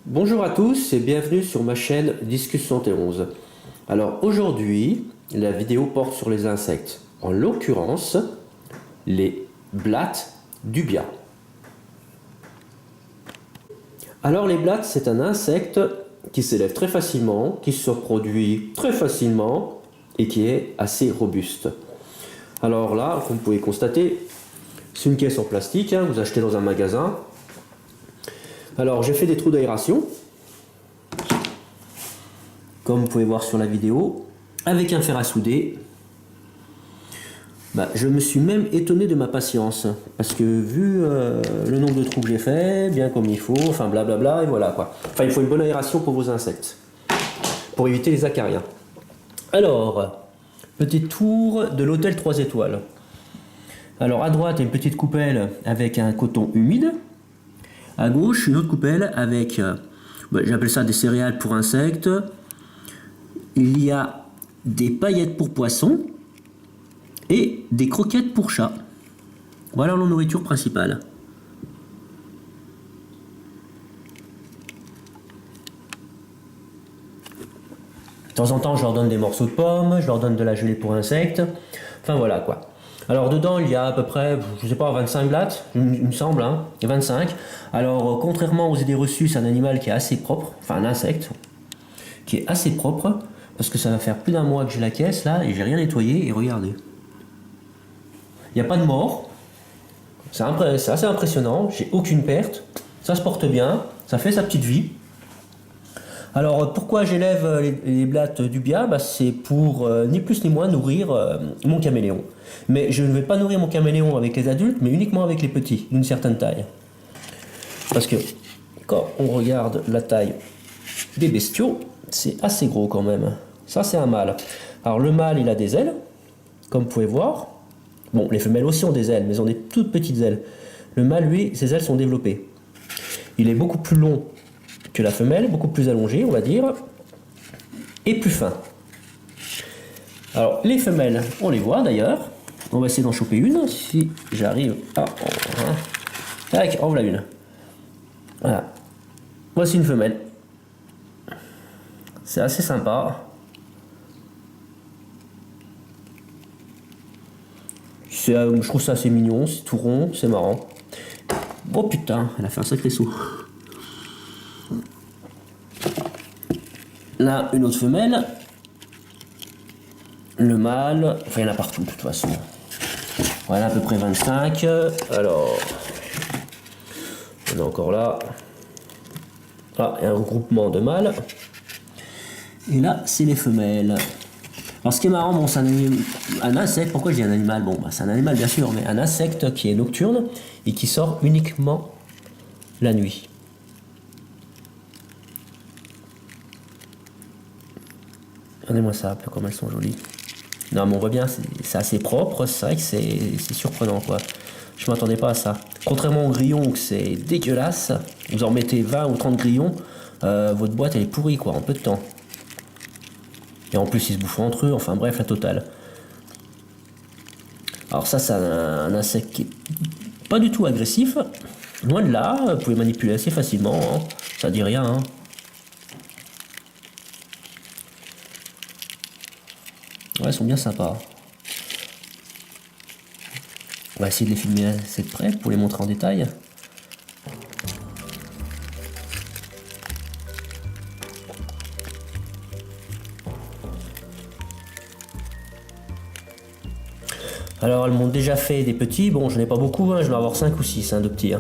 Bonjour à tous et bienvenue sur ma chaîne Discus71. Alors aujourd'hui, la vidéo porte sur les insectes, en l'occurrence les blattes dubia. Alors les blattes, c'est un insecte qui s'élève très facilement, qui se reproduit très facilement et qui est assez robuste. Alors là, comme vous pouvez constater, c'est une caisse en plastique, vous achetez dans un magasin. Alors j'ai fait des trous d'aération, comme vous pouvez voir sur la vidéo, avec un fer à souder. Je me suis même étonné de ma patience, parce que vu le nombre de trous que j'ai fait, bien comme il faut, enfin blablabla, et voilà quoi. Enfin il faut une bonne aération pour vos insectes, pour éviter les acariens. Alors, petit tour de l'hôtel 3 étoiles. Alors à droite, il y a une petite coupelle avec un coton humide. À gauche, une autre coupelle avec, j'appelle ça des céréales pour insectes. Il y a des paillettes pour poissons et des croquettes pour chats. Voilà leur nourriture principale. De temps en temps, je leur donne des morceaux de pommes, je leur donne de la gelée pour insectes. Enfin voilà quoi. Alors dedans, il y a à peu près, je sais pas, 25 blattes, il me semble, 25. Alors contrairement aux idées reçues, c'est un animal qui est assez propre, enfin un insecte, qui est assez propre, parce que ça va faire plus d'un mois que j'ai la caisse là, et j'ai rien nettoyé, et regardez. Il n'y a pas de mort, c'est assez impressionnant, j'ai aucune perte, ça se porte bien, ça fait sa petite vie. Alors pourquoi j'élève les blattes dubia, c'est pour ni plus ni moins nourrir mon caméléon. Mais je ne vais pas nourrir mon caméléon avec les adultes, mais uniquement avec les petits, d'une certaine taille. Parce que quand on regarde la taille des bestiaux, c'est assez gros quand même. Ça c'est un mâle. Alors le mâle il a des ailes, comme vous pouvez voir. Bon, les femelles aussi ont des ailes, mais ils ont des toutes petites ailes. Le mâle, lui, ses ailes sont développées. Il est beaucoup plus long que la femelle, beaucoup plus allongé, on va dire, et plus fin. Alors, les femelles, on les voit d'ailleurs. On va essayer d'en choper une, si j'arrive à... Tac, en voilà une. Voilà. Voici une femelle. C'est assez sympa. Je trouve ça assez mignon, c'est tout rond, c'est marrant. Oh putain, elle a fait un sacré saut. Là, une autre femelle. Le mâle, enfin il y en a partout de toute façon. Voilà à peu près 25. Alors, on est encore là. Ah, il y a un regroupement de mâles. Et là, c'est les femelles. Alors ce qui est marrant, bon, c'est un insecte. Pourquoi je dis un animal? Bon, c'est un animal bien sûr, mais un insecte qui est nocturne et qui sort uniquement la nuit. Regardez-moi ça, un peu comme elles sont jolies. Non, mais on voit bien, c'est assez propre. C'est vrai que c'est surprenant, quoi. Je m'attendais pas à ça. Contrairement aux grillons, que c'est dégueulasse. Vous en mettez 20 ou 30 grillons, votre boîte elle est pourrie, quoi, en peu de temps. Et en plus, ils se bouffent entre eux. Enfin bref, la totale. Alors ça, c'est un insecte qui est pas du tout agressif. Loin de là, vous pouvez manipuler assez facilement. Ça dit rien. Ouais, ils sont bien sympas. On va essayer de les filmer assez de près pour les montrer en détail. Alors elles m'ont déjà fait des petits, bon je n'ai pas beaucoup, je vais avoir 5 ou 6 de petits.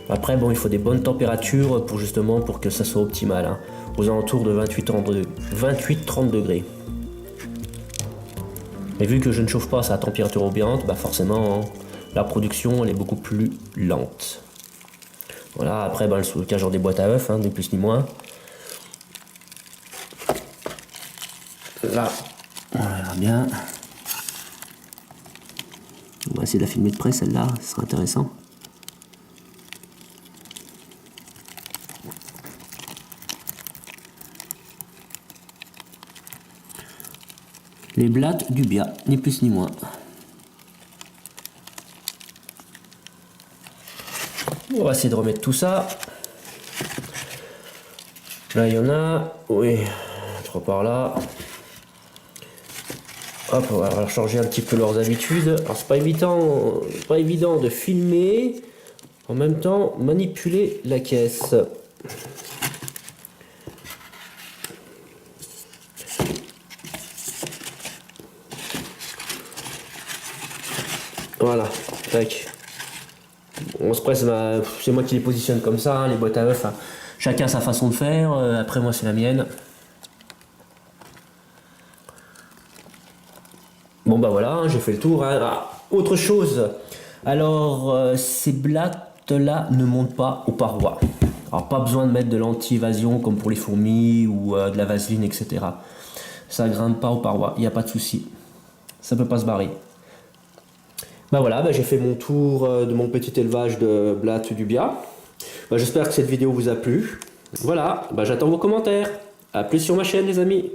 Après bon il faut des bonnes températures pour que ça soit optimal, aux alentours de 28-30 degrés. Et vu que je ne chauffe pas à température ambiante, forcément la production elle est beaucoup plus lente. Voilà, après le stockage dans des boîtes à œufs, ni plus ni moins. Là, on verra bien. On va essayer de la filmer de près celle-là, ce sera intéressant. Les blattes dubia, ni plus ni moins. On va essayer de remettre tout ça. Là, il y en a. Oui, 3 par là. Hop, on va changer un petit peu leurs habitudes. Alors, c'est pas évident de filmer, en même temps manipuler la caisse. Voilà, tac. On se presse, c'est moi qui les positionne comme ça, hein, les boîtes à œufs. Hein. Chacun sa façon de faire, après moi c'est la mienne. Bon bah voilà, hein, j'ai fait le tour. Hein. Ah, autre chose, alors ces blattes là ne montent pas aux parois. Alors pas besoin de mettre de l'anti-évasion comme pour les fourmis ou de la vaseline, etc. Ça grimpe pas aux parois, il n'y a pas de souci. Ça peut pas se barrer. Bah voilà, bah j'ai fait mon tour de mon petit élevage de blattes du Bia. Bah j'espère que cette vidéo vous a plu. Voilà, bah j'attends vos commentaires. A plus sur ma chaîne les amis.